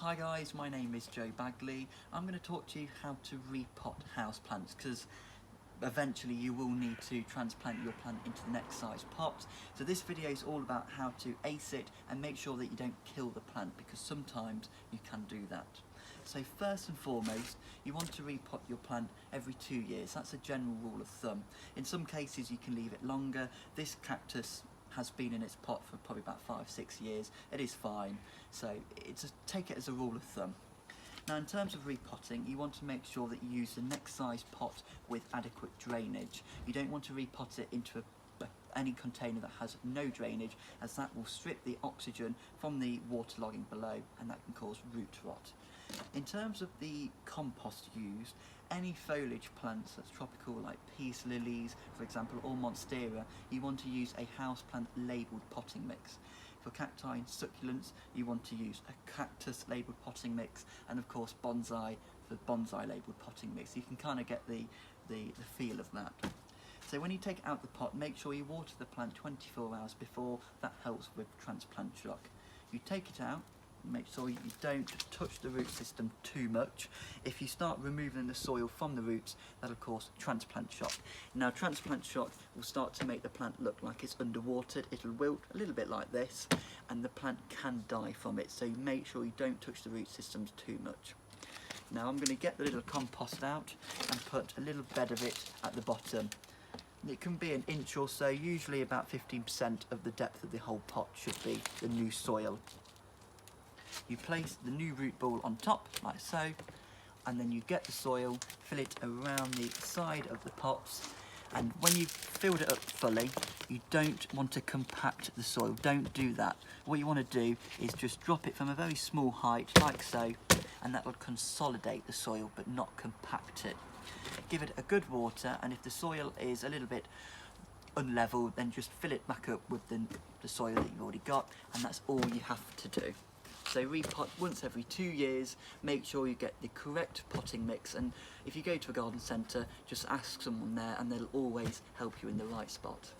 Hi guys, my name is Joe Bagley. I'm going to talk to you how to repot houseplants because eventually you will need to transplant your plant into the next size pot. So this video is all about how to ace it and make sure that you don't kill the plant, because sometimes you can do that. So first and foremost, you want to repot your plant every 2 years. That's a general rule of thumb. In some cases you can leave it longer. This cactus has been in its pot for probably about 5-6 years. It is fine, so take it as a rule of thumb. Now in terms of repotting, you want to make sure that you use the next size pot with adequate drainage. You don't want to repot it into any container that has no drainage, as that will strip the oxygen from the waterlogging below and that can cause root rot. In terms of the compost used, any foliage plants that's tropical like peace lilies for example, or monstera, you want to use a houseplant labelled potting mix. For cacti and succulents you want to use a cactus labelled potting mix, and of course bonsai for bonsai labelled potting mix. You can kind of get the feel of that. So when you take out the pot, make sure you water the plant 24 hours before. That helps with transplant shock. You take it out, make sure you don't touch the root system too much. If you start removing the soil from the roots, that'll cause transplant shock. Now transplant shock will start to make the plant look like it's underwatered. It'll wilt a little bit like this and the plant can die from it, so make sure you don't touch the root systems too much. Now I'm going to get the little compost out and put a little bed of it at the bottom. It can be an inch or so, usually about 15% of the depth of the whole pot should be the new soil. You place the new root ball on top, like so, and then you get the soil, fill it around the side of the pots, and when you've filled it up fully, you don't want to compact the soil, don't do that. What you want to do is just drop it from a very small height, like so, and that will consolidate the soil but not compact it. Give it a good water, and if the soil is a little bit unlevel, then just fill it back up with the soil that you've already got, and that's all you have to do. So repot once every 2 years, make sure you get the correct potting mix, and if you go to a garden centre, just ask someone there and they'll always help you in the right spot.